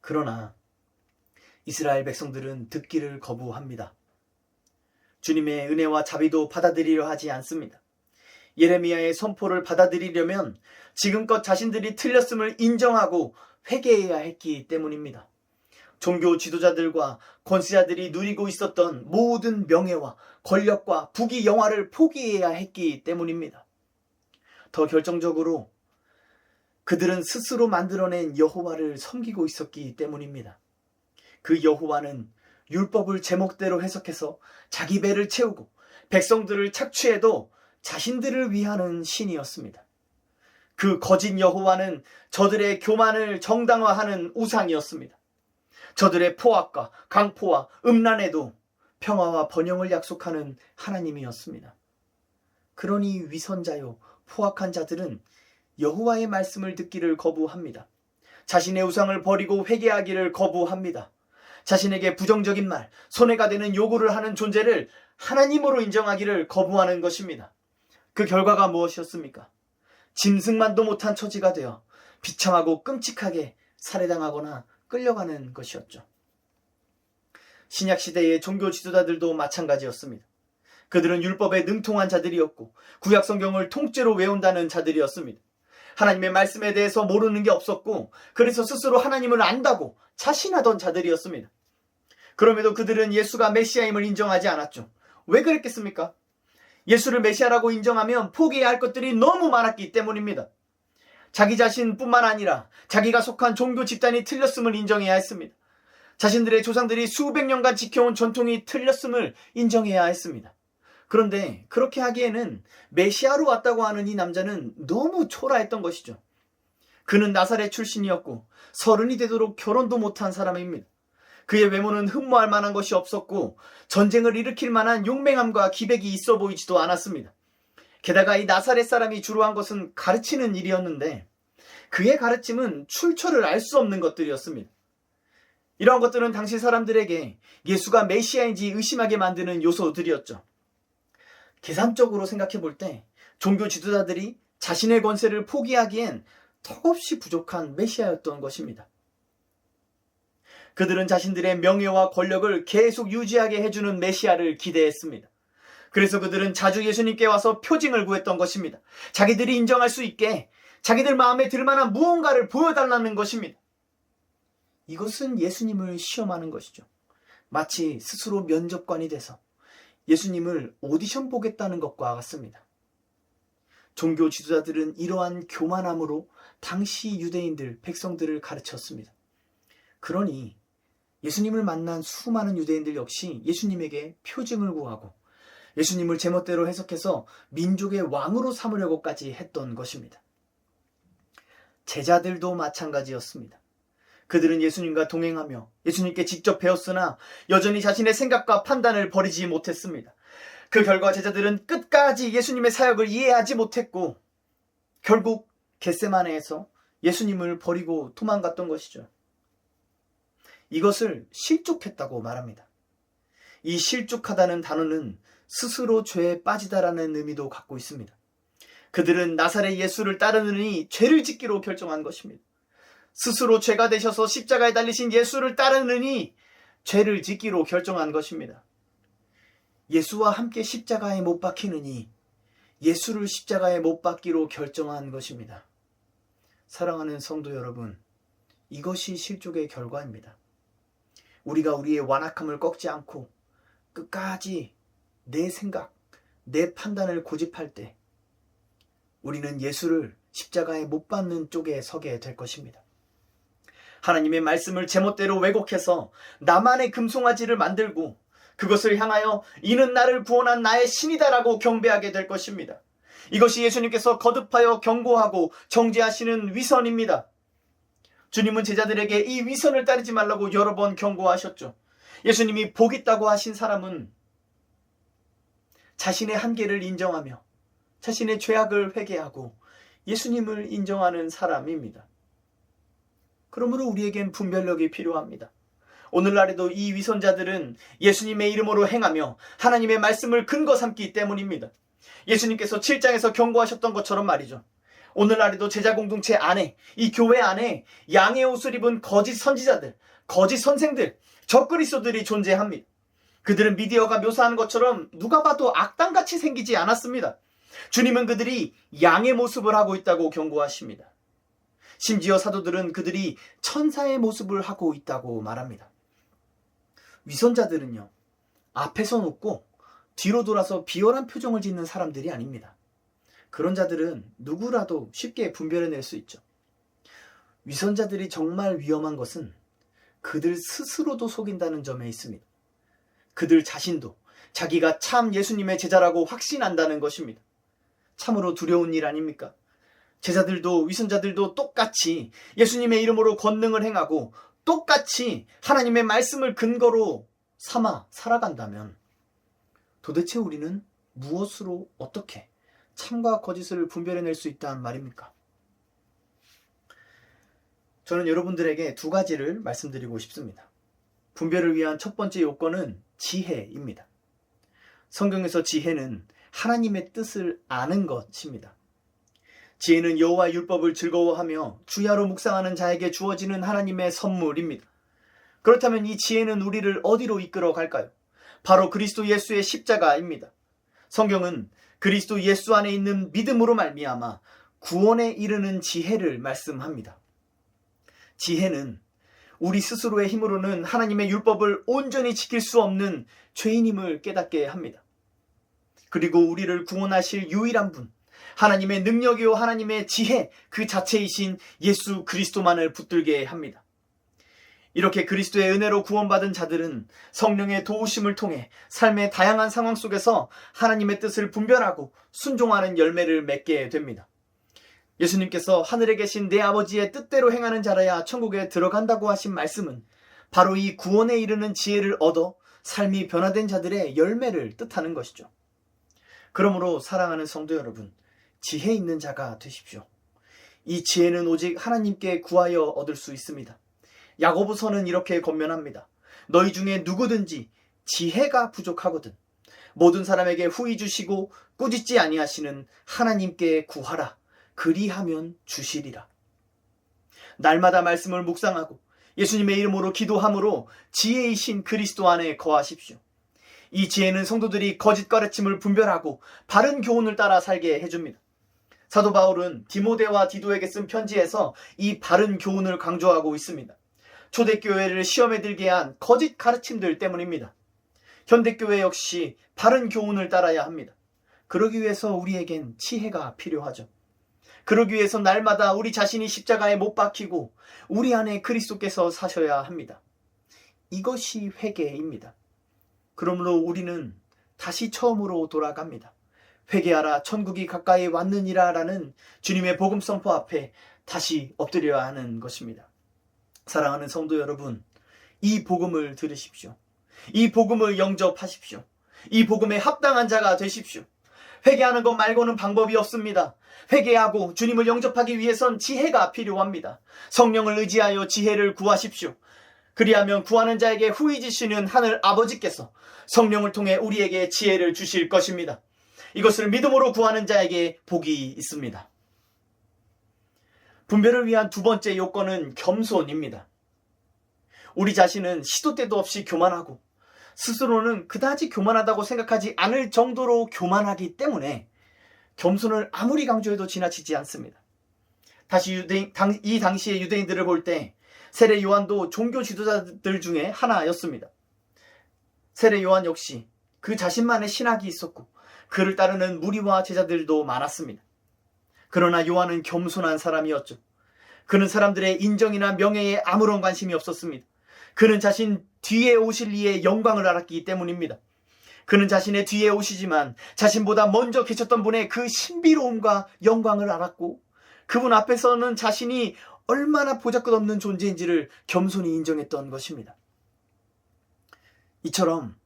그러나 이스라엘 백성들은 듣기를 거부합니다. 주님의 은혜와 자비도 받아들이려 하지 않습니다. 예레미야의 선포를 받아들이려면 지금껏 자신들이 틀렸음을 인정하고 회개해야 했기 때문입니다. 종교 지도자들과 권세자들이 누리고 있었던 모든 명예와 권력과 부귀 영화를 포기해야 했기 때문입니다. 더 결정적으로 그들은 스스로 만들어낸 여호와를 섬기고 있었기 때문입니다. 그 여호와는 율법을 제목대로 해석해서 자기 배를 채우고 백성들을 착취해도 자신들을 위하는 신이었습니다. 그 거짓 여호와는 저들의 교만을 정당화하는 우상이었습니다. 저들의 포악과 강포와 음란에도 평화와 번영을 약속하는 하나님이었습니다. 그러니 위선자요 포악한 자들은 여호와의 말씀을 듣기를 거부합니다. 자신의 우상을 버리고 회개하기를 거부합니다. 자신에게 부정적인 말, 손해가 되는 요구를 하는 존재를 하나님으로 인정하기를 거부하는 것입니다. 그 결과가 무엇이었습니까? 짐승만도 못한 처지가 되어 비참하고 끔찍하게 살해당하거나 끌려가는 것이었죠. 신약시대의 종교 지도자들도 마찬가지였습니다. 그들은 율법에 능통한 자들이었고 구약 성경을 통째로 외운다는 자들이었습니다. 하나님의 말씀에 대해서 모르는 게 없었고 그래서 스스로 하나님을 안다고 자신하던 자들이었습니다. 그럼에도 그들은 예수가 메시아임을 인정하지 않았죠. 왜 그랬겠습니까? 예수를 메시아라고 인정하면 포기해야 할 것들이 너무 많았기 때문입니다. 자기 자신뿐만 아니라 자기가 속한 종교 집단이 틀렸음을 인정해야 했습니다. 자신들의 조상들이 수백 년간 지켜온 전통이 틀렸음을 인정해야 했습니다. 그런데 그렇게 하기에는 메시아로 왔다고 하는 이 남자는 너무 초라했던 것이죠. 그는 나사렛 출신이었고 30이 되도록 결혼도 못한 사람입니다. 그의 외모는 흠모할 만한 것이 없었고 전쟁을 일으킬 만한 용맹함과 기백이 있어 보이지도 않았습니다. 게다가 이 나사렛 사람이 주로 한 것은 가르치는 일이었는데 그의 가르침은 출처를 알 수 없는 것들이었습니다. 이러한 것들은 당시 사람들에게 예수가 메시아인지 의심하게 만드는 요소들이었죠. 계산적으로 생각해 볼 때 종교 지도자들이 자신의 권세를 포기하기엔 턱없이 부족한 메시아였던 것입니다. 그들은 자신들의 명예와 권력을 계속 유지하게 해주는 메시아를 기대했습니다. 그래서 그들은 자주 예수님께 와서 표징을 구했던 것입니다. 자기들이 인정할 수 있게 자기들 마음에 들 만한 무언가를 보여달라는 것입니다. 이것은 예수님을 시험하는 것이죠. 마치 스스로 면접관이 돼서 예수님을 오디션 보겠다는 것과 같습니다. 종교 지도자들은 이러한 교만함으로 당시 유대인들, 백성들을 가르쳤습니다. 그러니 예수님을 만난 수많은 유대인들 역시 예수님에게 표징을 구하고 예수님을 제멋대로 해석해서 민족의 왕으로 삼으려고까지 했던 것입니다. 제자들도 마찬가지였습니다. 그들은 예수님과 동행하며 예수님께 직접 배웠으나 여전히 자신의 생각과 판단을 버리지 못했습니다. 그 결과 제자들은 끝까지 예수님의 사역을 이해하지 못했고 결국 겟세마네에서 예수님을 버리고 도망갔던 것이죠. 이것을 실족했다고 말합니다. 이 실족하다는 단어는 스스로 죄에 빠지다라는 의미도 갖고 있습니다. 그들은 나사렛 예수를 따르느니 죄를 짓기로 결정한 것입니다. 스스로 죄가 되셔서 십자가에 달리신 예수를 따르느니 죄를 짓기로 결정한 것입니다. 예수와 함께 십자가에 못 박히느니 예수를 십자가에 못 박기로 결정한 것입니다. 사랑하는 성도 여러분, 이것이 실족의 결과입니다. 우리가 우리의 완악함을 꺾지 않고 끝까지 내 생각, 내 판단을 고집할 때 우리는 예수를 십자가에 못 박는 쪽에 서게 될 것입니다. 하나님의 말씀을 제멋대로 왜곡해서 나만의 금송아지를 만들고 그것을 향하여 이는 나를 구원한 나의 신이다라고 경배하게 될 것입니다. 이것이 예수님께서 거듭하여 경고하고 정죄하시는 위선입니다. 주님은 제자들에게 이 위선을 따르지 말라고 여러 번 경고하셨죠. 예수님이 복 있다고 하신 사람은 자신의 한계를 인정하며 자신의 죄악을 회개하고 예수님을 인정하는 사람입니다. 그러므로 우리에겐 분별력이 필요합니다. 오늘날에도 이 위선자들은 예수님의 이름으로 행하며 하나님의 말씀을 근거 삼기 때문입니다. 예수님께서 7장에서 경고하셨던 것처럼 말이죠. 오늘날에도 제자 공동체 안에, 이 교회 안에 양의 옷을 입은 거짓 선지자들, 거짓 선생들, 적그리스도들이 존재합니다. 그들은 미디어가 묘사하는 것처럼 누가 봐도 악당같이 생기지 않았습니다. 주님은 그들이 양의 모습을 하고 있다고 경고하십니다. 심지어 사도들은 그들이 천사의 모습을 하고 있다고 말합니다. 위선자들은요, 앞에선 웃고 뒤로 돌아서 비열한 표정을 짓는 사람들이 아닙니다. 그런 자들은 누구라도 쉽게 분별해낼 수 있죠. 위선자들이 정말 위험한 것은 그들 스스로도 속인다는 점에 있습니다. 그들 자신도 자기가 참 예수님의 제자라고 확신한다는 것입니다. 참으로 두려운 일 아닙니까? 제자들도 위선자들도 똑같이 예수님의 이름으로 권능을 행하고 똑같이 하나님의 말씀을 근거로 삼아 살아간다면 도대체 우리는 무엇으로 어떻게 참과 거짓을 분별해낼 수 있다는 말입니까? 저는 여러분들에게 두 가지를 말씀드리고 싶습니다. 분별을 위한 첫 번째 요건은 지혜입니다. 성경에서 지혜는 하나님의 뜻을 아는 것입니다. 지혜는 여호와의 율법을 즐거워하며 주야로 묵상하는 자에게 주어지는 하나님의 선물입니다. 그렇다면 이 지혜는 우리를 어디로 이끌어 갈까요? 바로 그리스도 예수의 십자가입니다. 성경은 그리스도 예수 안에 있는 믿음으로 말미암아 구원에 이르는 지혜를 말씀합니다. 지혜는 우리 스스로의 힘으로는 하나님의 율법을 온전히 지킬 수 없는 죄인임을 깨닫게 합니다. 그리고 우리를 구원하실 유일한 분, 하나님의 능력이요 하나님의 지혜 그 자체이신 예수 그리스도만을 붙들게 합니다. 이렇게 그리스도의 은혜로 구원받은 자들은 성령의 도우심을 통해 삶의 다양한 상황 속에서 하나님의 뜻을 분별하고 순종하는 열매를 맺게 됩니다. 예수님께서 하늘에 계신 내 아버지의 뜻대로 행하는 자라야 천국에 들어간다고 하신 말씀은 바로 이 구원에 이르는 지혜를 얻어 삶이 변화된 자들의 열매를 뜻하는 것이죠. 그러므로 사랑하는 성도 여러분, 지혜 있는 자가 되십시오. 이 지혜는 오직 하나님께 구하여 얻을 수 있습니다. 야고보서는 이렇게 권면합니다. 너희 중에 누구든지 지혜가 부족하거든 모든 사람에게 후히 주시고 꾸짖지 아니하시는 하나님께 구하라. 그리하면 주시리라. 날마다 말씀을 묵상하고 예수님의 이름으로 기도함으로 지혜이신 그리스도 안에 거하십시오. 이 지혜는 성도들이 거짓 가르침을 분별하고 바른 교훈을 따라 살게 해줍니다. 사도 바울은 디모데와 디도에게 쓴 편지에서 이 바른 교훈을 강조하고 있습니다. 초대교회를 시험에 들게 한 거짓 가르침들 때문입니다. 현대교회 역시 바른 교훈을 따라야 합니다. 그러기 위해서 우리에겐 지혜가 필요하죠. 그러기 위해서 날마다 우리 자신이 십자가에 못 박히고 우리 안에 그리스도께서 사셔야 합니다. 이것이 회개입니다. 그러므로 우리는 다시 처음으로 돌아갑니다. 회개하라 천국이 가까이 왔느니라 라는 주님의 복음 선포 앞에 다시 엎드려야 하는 것입니다. 사랑하는 성도 여러분, 이 복음을 들으십시오. 이 복음을 영접하십시오. 이 복음에 합당한 자가 되십시오. 회개하는 것 말고는 방법이 없습니다. 회개하고 주님을 영접하기 위해선 지혜가 필요합니다. 성령을 의지하여 지혜를 구하십시오. 그리하면 구하는 자에게 후히 주시는 하늘 아버지께서 성령을 통해 우리에게 지혜를 주실 것입니다. 이것을 믿음으로 구하는 자에게 복이 있습니다. 분별을 위한 두 번째 요건은 겸손입니다. 우리 자신은 시도 때도 없이 교만하고 스스로는 그다지 교만하다고 생각하지 않을 정도로 교만하기 때문에 겸손을 아무리 강조해도 지나치지 않습니다. 다시 이 당시의 유대인들을 볼 때 세례 요한도 종교 지도자들 중에 하나였습니다. 세례 요한 역시 그 자신만의 신학이 있었고 그를 따르는 무리와 제자들도 많았습니다. 그러나 요한은 겸손한 사람이었죠. 그는 사람들의 인정이나 명예에 아무런 관심이 없었습니다. 그는 자신 뒤에 오실 이의 영광을 알았기 때문입니다. 그는 자신의 뒤에 오시지만 자신보다 먼저 계셨던 분의 그 신비로움과 영광을 알았고 그분 앞에서는 자신이 얼마나 보잘것없는 존재인지를 겸손히 인정했던 것입니다. 이처럼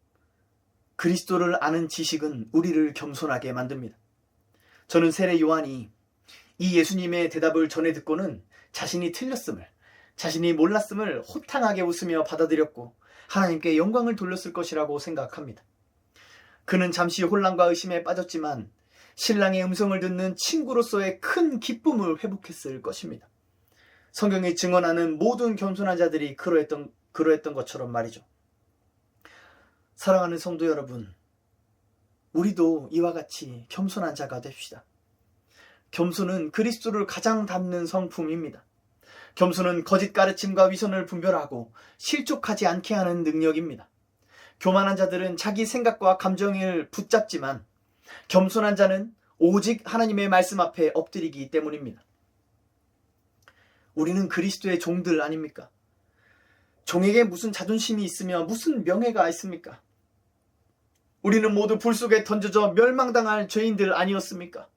그리스도를 아는 지식은 우리를 겸손하게 만듭니다. 저는 세례 요한이 이 예수님의 대답을 전해 듣고는 자신이 틀렸음을, 자신이 몰랐음을 호탕하게 웃으며 받아들였고 하나님께 영광을 돌렸을 것이라고 생각합니다. 그는 잠시 혼란과 의심에 빠졌지만 신랑의 음성을 듣는 친구로서의 큰 기쁨을 회복했을 것입니다. 성경이 증언하는 모든 겸손한 자들이 그러했던 것처럼 말이죠. 사랑하는 성도 여러분, 우리도 이와 같이 겸손한 자가 됩시다. 겸손은 그리스도를 가장 닮는 성품입니다. 겸손은 거짓 가르침과 위선을 분별하고 실족하지 않게 하는 능력입니다. 교만한 자들은 자기 생각과 감정을 붙잡지만 겸손한 자는 오직 하나님의 말씀 앞에 엎드리기 때문입니다. 우리는 그리스도의 종들 아닙니까? 종에게 무슨 자존심이 있으며 무슨 명예가 있습니까? 우리는 모두 불 속에 던져져 멸망당할 죄인들 아니었습니까?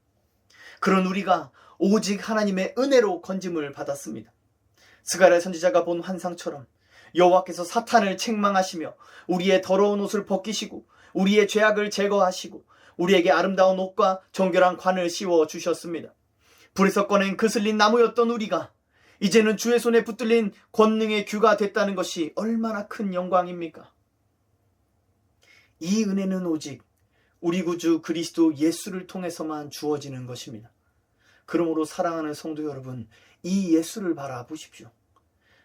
그런 우리가 오직 하나님의 은혜로 건짐을 받았습니다. 스가랴 선지자가 본 환상처럼 여호와께서 사탄을 책망하시며 우리의 더러운 옷을 벗기시고 우리의 죄악을 제거하시고 우리에게 아름다운 옷과 정결한 관을 씌워 주셨습니다. 불에서 꺼낸 그슬린 나무였던 우리가 이제는 주의 손에 붙들린 권능의 규가 됐다는 것이 얼마나 큰 영광입니까? 이 은혜는 오직 우리 구주 그리스도 예수를 통해서만 주어지는 것입니다. 그러므로 사랑하는 성도 여러분, 이 예수를 바라보십시오.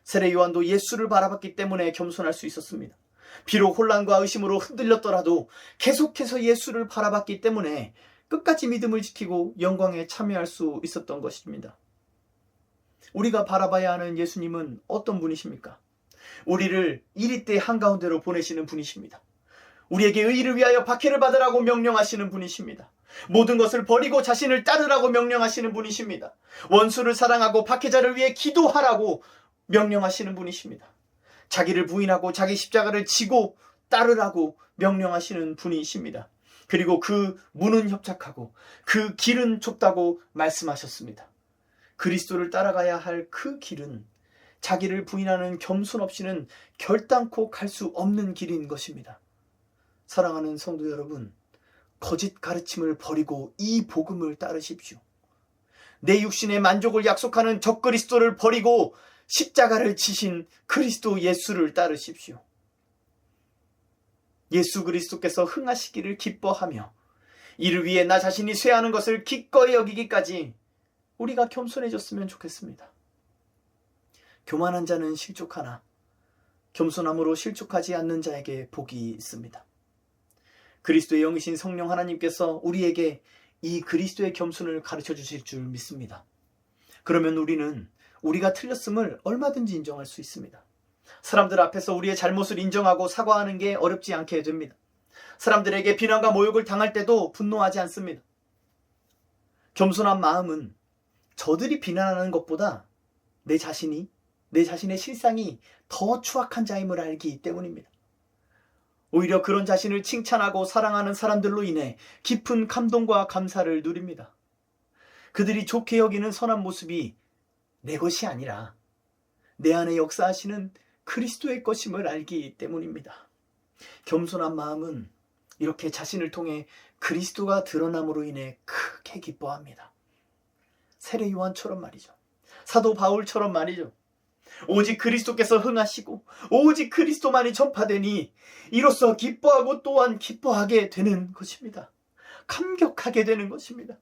세례 요한도 예수를 바라봤기 때문에 겸손할 수 있었습니다. 비록 혼란과 의심으로 흔들렸더라도 계속해서 예수를 바라봤기 때문에 끝까지 믿음을 지키고 영광에 참여할 수 있었던 것입니다. 우리가 바라봐야 하는 예수님은 어떤 분이십니까? 우리를 이리때 한가운데로 보내시는 분이십니다. 우리에게 의를 위하여 박해를 받으라고 명령하시는 분이십니다. 모든 것을 버리고 자신을 따르라고 명령하시는 분이십니다. 원수를 사랑하고 박해자를 위해 기도하라고 명령하시는 분이십니다. 자기를 부인하고 자기 십자가를 지고 따르라고 명령하시는 분이십니다. 그리고 그 문은 협착하고 그 길은 좁다고 말씀하셨습니다. 그리스도를 따라가야 할 그 길은 자기를 부인하는 겸손 없이는 결단코 갈 수 없는 길인 것입니다. 사랑하는 성도 여러분, 거짓 가르침을 버리고 이 복음을 따르십시오. 내 육신의 만족을 약속하는 적그리스도를 버리고 십자가를 지신 그리스도 예수를 따르십시오. 예수 그리스도께서 흥하시기를 기뻐하며 이를 위해 나 자신이 쇠하는 것을 기꺼이 여기기까지 우리가 겸손해졌으면 좋겠습니다. 교만한 자는 실족하나 겸손함으로 실족하지 않는 자에게 복이 있습니다. 그리스도의 영이신 성령 하나님께서 우리에게 이 그리스도의 겸손을 가르쳐 주실 줄 믿습니다. 그러면 우리는 우리가 틀렸음을 얼마든지 인정할 수 있습니다. 사람들 앞에서 우리의 잘못을 인정하고 사과하는 게 어렵지 않게 됩니다. 사람들에게 비난과 모욕을 당할 때도 분노하지 않습니다. 겸손한 마음은 저들이 비난하는 것보다 내 자신의 실상이 더 추악한 자임을 알기 때문입니다. 오히려 그런 자신을 칭찬하고 사랑하는 사람들로 인해 깊은 감동과 감사를 누립니다. 그들이 좋게 여기는 선한 모습이 내 것이 아니라 내 안에 역사하시는 그리스도의 것임을 알기 때문입니다. 겸손한 마음은 이렇게 자신을 통해 그리스도가 드러남으로 인해 크게 기뻐합니다. 세례 요한처럼 말이죠. 사도 바울처럼 말이죠. 오직 그리스도께서 흥하시고 오직 그리스도만이 전파되니 이로써 기뻐하고 또한 기뻐하게 되는 것입니다. 감격하게 되는 것입니다.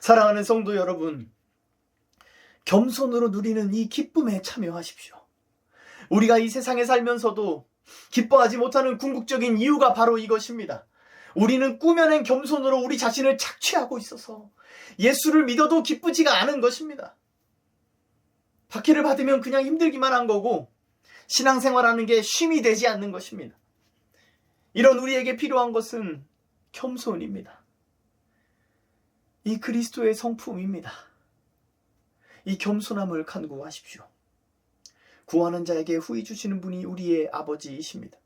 사랑하는 성도 여러분, 겸손으로 누리는 이 기쁨에 참여하십시오. 우리가 이 세상에 살면서도 기뻐하지 못하는 궁극적인 이유가 바로 이것입니다. 우리는 꾸며낸 겸손으로 우리 자신을 착취하고 있어서 예수를 믿어도 기쁘지가 않은 것입니다. 박해를 받으면 그냥 힘들기만 한 거고 신앙생활하는 게 쉼이 되지 않는 것입니다. 이런 우리에게 필요한 것은 겸손입니다. 이 그리스도의 성품입니다. 이 겸손함을 간구하십시오. 구하는 자에게 후히 주시는 분이 우리의 아버지이십니다.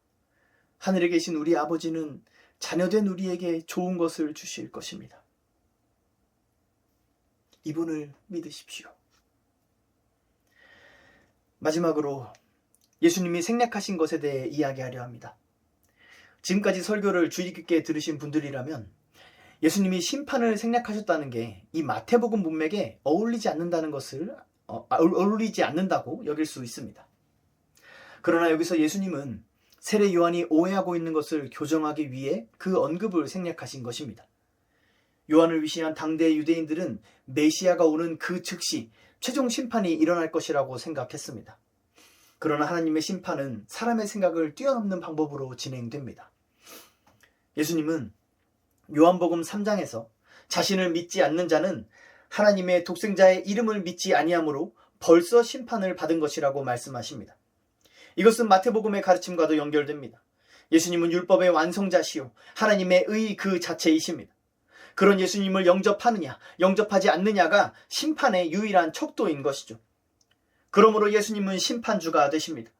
하늘에 계신 우리 아버지는 자녀된 우리에게 좋은 것을 주실 것입니다. 이분을 믿으십시오. 마지막으로 예수님이 생략하신 것에 대해 이야기하려 합니다. 지금까지 설교를 주의 깊게 들으신 분들이라면 예수님이 심판을 생략하셨다는 게 이 마태복음 문맥에 어울리지 않는다고 여길 수 있습니다. 그러나 여기서 예수님은 세례 요한이 오해하고 있는 것을 교정하기 위해 그 언급을 생략하신 것입니다. 요한을 위시한 당대의 유대인들은 메시아가 오는 그 즉시 최종 심판이 일어날 것이라고 생각했습니다. 그러나 하나님의 심판은 사람의 생각을 뛰어넘는 방법으로 진행됩니다. 예수님은 요한복음 3장에서 자신을 믿지 않는 자는 하나님의 독생자의 이름을 믿지 아니하므로 벌써 심판을 받은 것이라고 말씀하십니다. 이것은 마태복음의 가르침과도 연결됩니다. 예수님은 율법의 완성자시요 하나님의 의 그 자체이십니다. 그런 예수님을 영접하느냐 영접하지 않느냐가 심판의 유일한 척도인 것이죠. 그러므로 예수님은 심판주가 되십니다.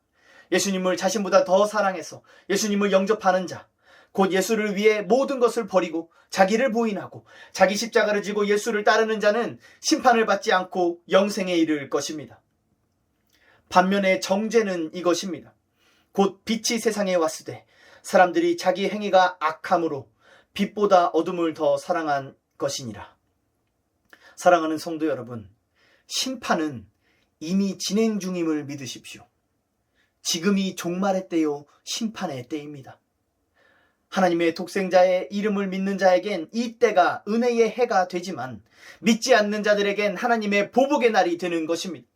예수님을 자신보다 더 사랑해서 예수님을 영접하는 자, 곧 예수를 위해 모든 것을 버리고 자기를 부인하고 자기 십자가를 지고 예수를 따르는 자는 심판을 받지 않고 영생에 이를 것입니다. 반면에 정죄는 이것입니다. 곧 빛이 세상에 왔으되 사람들이 자기 행위가 악함으로 빛보다 어둠을 더 사랑한 것이니라. 사랑하는 성도 여러분, 심판은 이미 진행 중임을 믿으십시오. 지금이 종말의 때요 심판의 때입니다. 하나님의 독생자의 이름을 믿는 자에겐 이 때가 은혜의 해가 되지만 믿지 않는 자들에겐 하나님의 보복의 날이 되는 것입니다.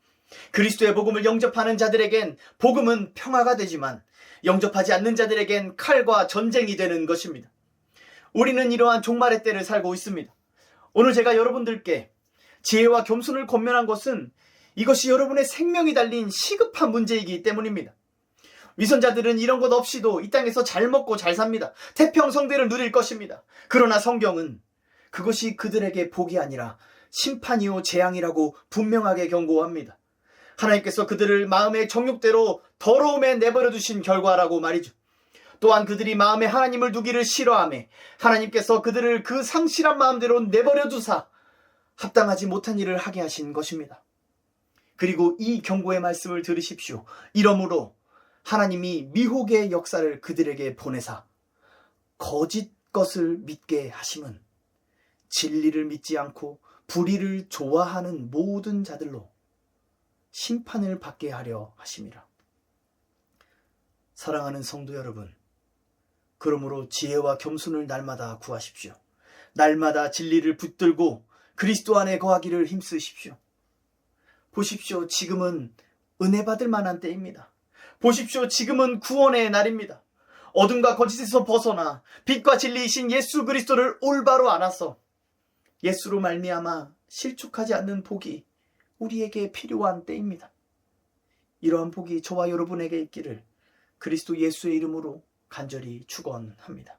그리스도의 복음을 영접하는 자들에겐 복음은 평화가 되지만 영접하지 않는 자들에겐 칼과 전쟁이 되는 것입니다. 우리는 이러한 종말의 때를 살고 있습니다. 오늘 제가 여러분들께 지혜와 겸손을 권면한 것은 이것이 여러분의 생명이 달린 시급한 문제이기 때문입니다. 위선자들은 이런 것 없이도 이 땅에서 잘 먹고 잘 삽니다. 태평성대를 누릴 것입니다. 그러나 성경은 그것이 그들에게 복이 아니라 심판이요 재앙이라고 분명하게 경고합니다. 하나님께서 그들을 마음의 정욕대로 더러움에 내버려 두신 결과라고 말이죠. 또한 그들이 마음에 하나님을 두기를 싫어하며 하나님께서 그들을 그 상실한 마음대로 내버려 두사 합당하지 못한 일을 하게 하신 것입니다. 그리고 이 경고의 말씀을 들으십시오. 이러므로 하나님이 미혹의 역사를 그들에게 보내사 거짓 것을 믿게 하심은 진리를 믿지 않고 불의를 좋아하는 모든 자들로 심판을 받게 하려 하심이라. 사랑하는 성도 여러분, 그러므로 지혜와 겸손을 날마다 구하십시오. 날마다 진리를 붙들고 그리스도 안에 거하기를 힘쓰십시오. 보십시오. 지금은 은혜 받을 만한 때입니다. 보십시오. 지금은 구원의 날입니다. 어둠과 거짓에서 벗어나 빛과 진리이신 예수 그리스도를 올바로 안아서 예수로 말미암아 실족하지 않는 복이 우리에게 필요한 때입니다. 이러한 복이 저와 여러분에게 있기를 그리스도 예수의 이름으로 간절히 축원합니다.